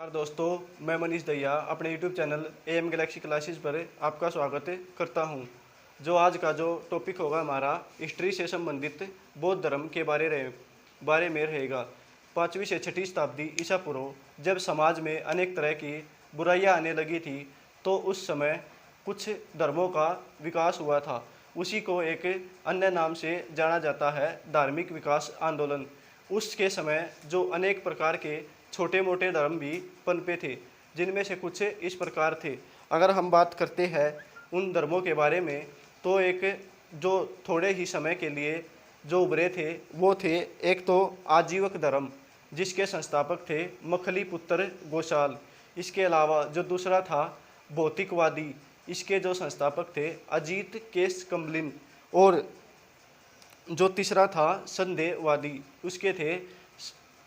नमस्कार दोस्तों, मैं मनीष दहिया अपने YouTube channel M Galaxy Classes पर आपका स्वागत करता हूं। जो आज का जो टॉपिक होगा हमारा हिस्ट्री से संबंधित बौद्ध धर्म के बारे में रहेगा। 5वीं से 6वीं शताब्दी ईसा पूर्व जब समाज में अनेक तरह की बुराइयां आने लगी थी तो उस समय कुछ धर्मों का विकास हुआ था। उसी को एक अन्य नाम से जाना जाता है, धार्मिक विकास आंदोलन। उसके समय जो अनेक प्रकार के छोटे मोटे धर्म भी पनपे थे, जिनमें से कुछ इस प्रकार थे। अगर हम बात करते हैं उन धर्मों के बारे में, तो एक जो थोड़े ही समय के लिए जो उभरे थे वो थे, एक तो आजीवक धर्म जिसके संस्थापक थे मखली पुत्र गोशाल। इसके अलावा जो दूसरा था भौतिकवादी, इसके जो संस्थापक थे अजीत केस कम्बलिन। और जो तीसरा था संदेहवादी, उसके थे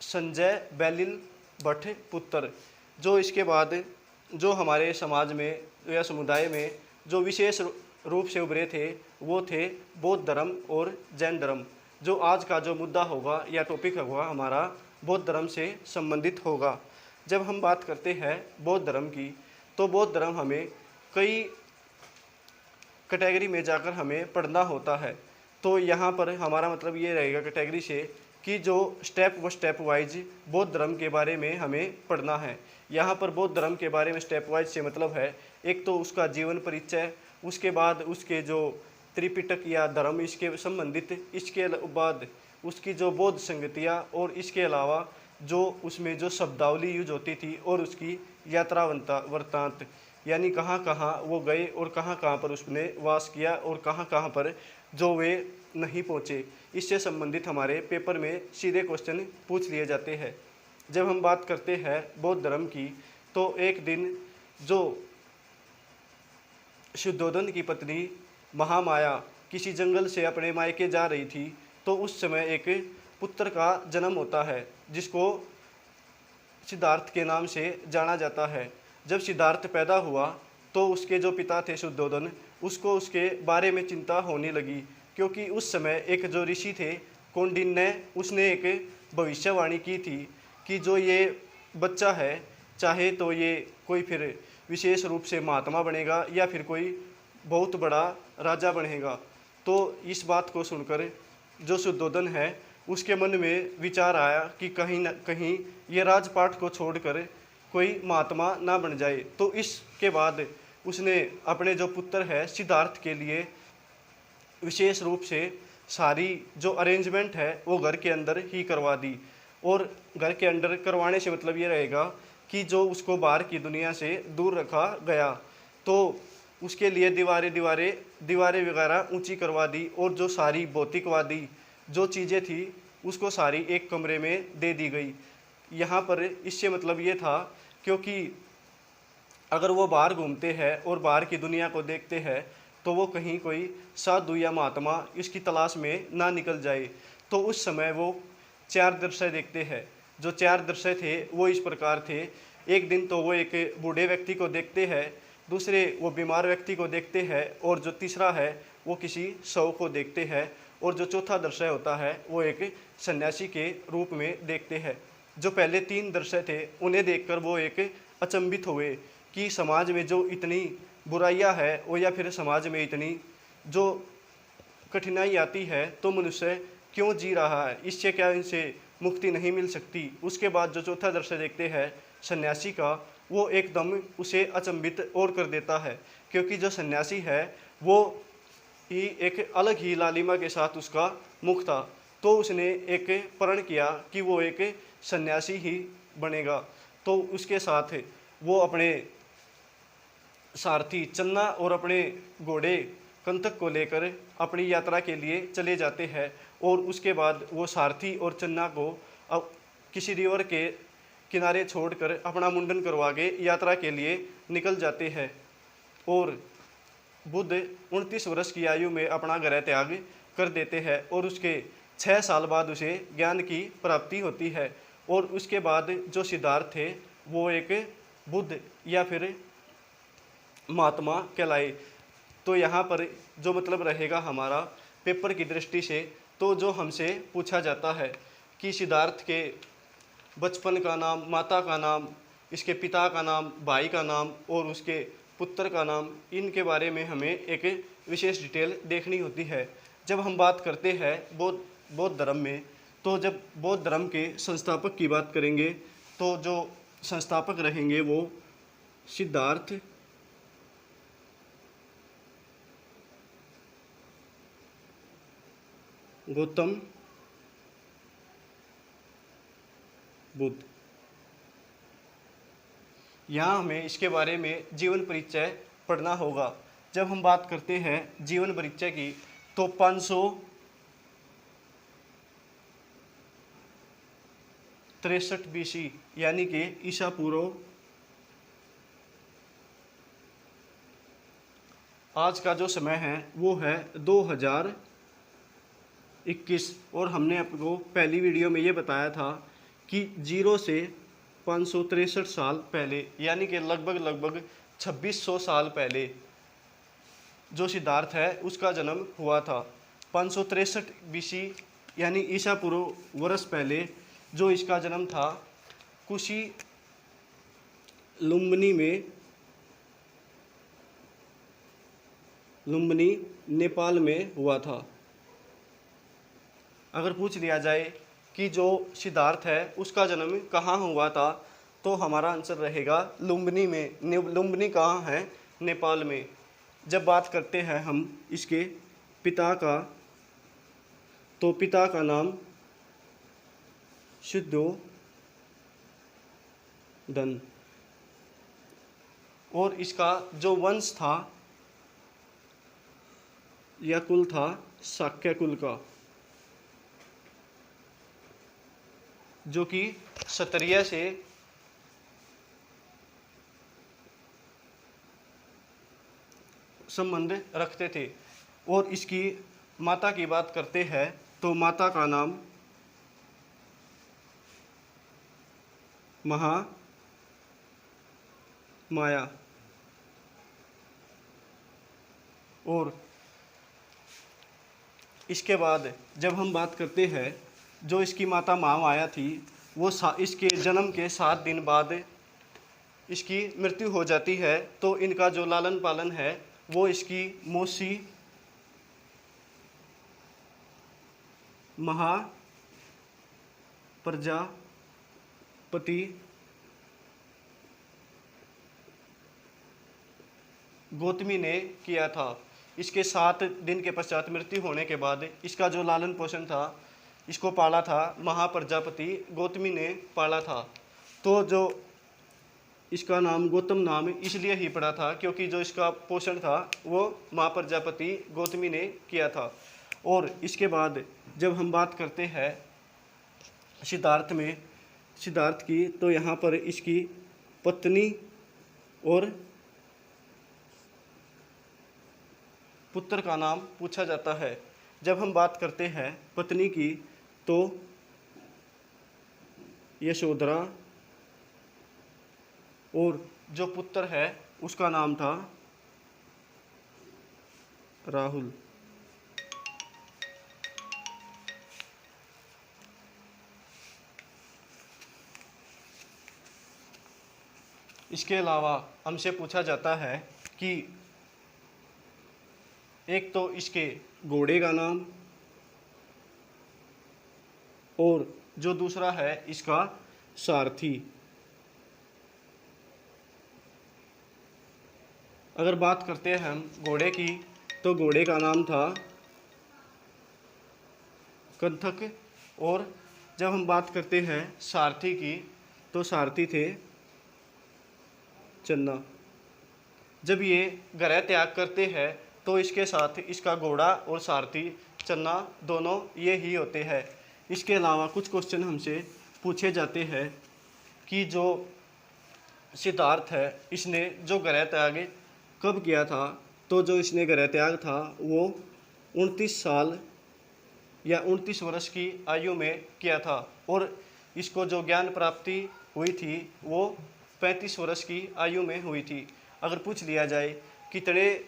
संजय बेलिल भट्ट पुत्र। जो इसके बाद जो हमारे समाज में या समुदाय में जो विशेष रूप से उभरे थे वो थे बौद्ध धर्म और जैन धर्म। जो आज का जो मुद्दा होगा या टॉपिक होगा हमारा बौद्ध धर्म से संबंधित होगा। जब हम बात करते हैं बौद्ध धर्म की, तो बौद्ध धर्म हमें कई कैटेगरी में जाकर हमें पढ़ना होता है। तो यहाँ पर हमारा मतलब ये रहेगा कैटेगरी से कि जो स्टेप वाइज बौद्ध धर्म के बारे में हमें पढ़ना है। यहाँ पर बौद्ध धर्म के बारे में स्टेप वाइज से मतलब है, एक तो उसका जीवन परिचय, उसके बाद उसके जो त्रिपिटक या धर्म इसके संबंधित, इसके बाद उसकी जो बौद्ध संगतियाँ, और इसके अलावा जो उसमें जो शब्दावली यूज होती थी और उसकी यात्रा वृत्तांत, यानी कहाँ कहाँ वो गए और कहाँ कहाँ पर उसने वास किया और कहाँ कहाँ पर जो वे नहीं पहुँचे। इससे संबंधित हमारे पेपर में सीधे क्वेश्चन पूछ लिए जाते हैं। जब हम बात करते हैं बौद्ध धर्म की, तो एक दिन जो शुद्धोधन की पत्नी महामाया किसी जंगल से अपने मायके जा रही थी, तो उस समय एक पुत्र का जन्म होता है जिसको सिद्धार्थ के नाम से जाना जाता है। जब सिद्धार्थ पैदा हुआ तो उसके जो पिता थे शुद्धोधन, उसको उसके बारे में चिंता होने लगी, क्योंकि उस समय एक जो ऋषि थे कौंडिन्य, उसने एक भविष्यवाणी की थी कि जो ये बच्चा है, चाहे तो ये कोई फिर विशेष रूप से महात्मा बनेगा या फिर कोई बहुत बड़ा राजा बनेगा। तो इस बात को सुनकर जो शुद्धोधन है उसके मन में विचार आया कि कहीं न कहीं ये राजपाट को छोड़कर कोई महात्मा ना बन जाए। तो इसके बाद उसने अपने जो पुत्र है सिद्धार्थ के लिए विशेष रूप से सारी जो अरेंजमेंट है वो घर के अंदर ही करवा दी। और घर के अंदर करवाने से मतलब ये रहेगा कि जो उसको बाहर की दुनिया से दूर रखा गया, तो उसके लिए दीवारें वगैरह ऊंची करवा दी, और जो सारी भौतिकवादी जो चीज़ें थी उसको सारी एक कमरे में दे दी गई। यहाँ पर इससे मतलब ये था, क्योंकि अगर वो बाहर घूमते हैं और बाहर की दुनिया को देखते हैं तो वो कहीं कोई साधु या महात्मा इसकी तलाश में ना निकल जाए। तो उस समय वो 4 दृश्य देखते हैं। जो 4 दृश्य थे वो इस प्रकार थे। एक दिन तो वो एक बूढ़े व्यक्ति को देखते हैं, दूसरे वो बीमार व्यक्ति को देखते हैं, और जो तीसरा है वो किसी शव को देखते हैं, और जो चौथा दृश्य होता है वो एक सन्यासी के रूप में देखते हैं। जो पहले 3 दृश्य थे उन्हें देखकर वो एक अचंभित हुए कि समाज में जो इतनी बुराइयां है वो, या फिर समाज में इतनी जो कठिनाई आती है तो मनुष्य क्यों जी रहा है, इससे क्या इनसे मुक्ति नहीं मिल सकती। उसके बाद जो चौथा दृश्य देखते हैं सन्यासी का, वो एकदम उसे अचंभित और कर देता है, क्योंकि जो सन्यासी है वो ही एक अलग ही लालिमा के साथ उसका मुख था। तो उसने एक प्रण किया कि वो एक सन्यासी ही बनेगा। तो उसके साथ वो अपने सारथी चन्ना और अपने घोड़े कंतक को लेकर अपनी यात्रा के लिए चले जाते हैं, और उसके बाद वो सारथी और चन्ना को अब किसी रिवर के किनारे छोड़कर अपना मुंडन करवा के यात्रा के लिए निकल जाते हैं। और बुद्ध 29 वर्ष की आयु में अपना गृह त्याग कर देते हैं, और उसके 6 साल बाद उसे ज्ञान की प्राप्ति होती है। और उसके बाद जो सिद्धार्थ थे वो एक बुद्ध या फिर महात्मा कहलाए। तो यहाँ पर जो मतलब रहेगा हमारा पेपर की दृष्टि से, तो जो हमसे पूछा जाता है कि सिद्धार्थ के बचपन का नाम, माता का नाम इसके पिता का नाम, भाई का नाम और उसके पुत्र का नाम, इनके बारे में हमें एक विशेष डिटेल देखनी होती है। जब हम बात करते हैं बौद्ध धर्म में, तो जब बौद्ध धर्म के संस्थापक की बात करेंगे तो जो संस्थापक रहेंगे वो सिद्धार्थ गौतम बुद्ध। यहाँ हमें इसके बारे में जीवन परिचय पढ़ना होगा। जब हम बात करते हैं जीवन परिचय की तो 563 BC यानी कि ईसा पूर्व, आज का जो समय है वो है 2021। और हमने आपको पहली वीडियो में ये बताया था कि 0 से 563 साल पहले यानी कि लगभग 2600 साल पहले जो सिद्धार्थ है उसका जन्म हुआ था। 563 BC यानी ईसा पूर्व वर्ष पहले जो इसका जन्म था कुशी लुम्बिनी नेपाल में हुआ था। अगर पूछ लिया जाए कि जो सिद्धार्थ है उसका जन्म कहाँ हुआ था तो हमारा आंसर रहेगा लुम्बिनी में। लुम्बिनी कहाँ है? नेपाल में। जब बात करते हैं हम इसके पिता का, तो पिता का नाम शुद्धोधन और इसका जो वंश था या कुल था शाक्य कुल का, जो कि क्षत्रिय से संबंध रखते थे। और इसकी माता की बात करते हैं तो माता का नाम महामाया। और इसके बाद जब हम बात करते हैं जो इसकी माता महामाया थी वो इसके जन्म के 7 दिन बाद इसकी मृत्यु हो जाती है। तो इनका जो लालन पालन है वो इसकी मौसी महाप्रजापति गौतमी ने किया था। इसके 7 दिन के पश्चात मृत्यु होने के बाद इसका जो लालन पोषण था इसको पाला था महाप्रजापति गौतमी ने पाला था। तो जो इसका नाम गौतम नाम इसलिए ही पड़ा था क्योंकि जो इसका पोषण था वो महाप्रजापति गौतमी ने किया था। और इसके बाद जब हम बात करते हैं सिद्धार्थ की, तो यहाँ पर इसकी पत्नी और पुत्र का नाम पूछा जाता है। जब हम बात करते हैं पत्नी की तो यशोधरा और जो पुत्र है उसका नाम था राहुल। इसके अलावा हमसे पूछा जाता है कि एक तो इसके घोड़े का नाम और जो दूसरा है इसका सारथी। अगर बात करते हैं हम घोड़े की तो घोड़े का नाम था कंथक। और जब हम बात करते हैं सारथी की तो सारथी थे चन्ना। जब ये गृह त्याग करते हैं तो इसके साथ इसका घोड़ा और सारथी चन्ना दोनों ये ही होते हैं। इसके अलावा कुछ क्वेश्चन हमसे पूछे जाते हैं कि जो सिद्धार्थ है इसने जो गृह त्याग कब किया था। तो जो इसने गृह त्याग था वो 29 साल या 29 वर्ष की आयु में किया था। और इसको जो ज्ञान प्राप्ति हुई थी वो 35 वर्ष की आयु में हुई थी। अगर पूछ लिया जाए कितने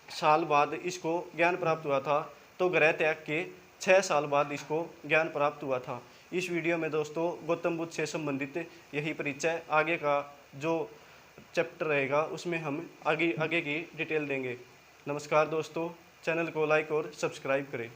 साल बाद इसको ज्ञान प्राप्त हुआ था तो गृह त्याग के 6 साल बाद इसको ज्ञान प्राप्त हुआ था। इस वीडियो में दोस्तों गौतम बुद्ध से संबंधित यही परिचय, आगे का जो चैप्टर रहेगा उसमें हम आगे आगे की डिटेल देंगे। नमस्कार दोस्तों, चैनल को लाइक और सब्सक्राइब करें।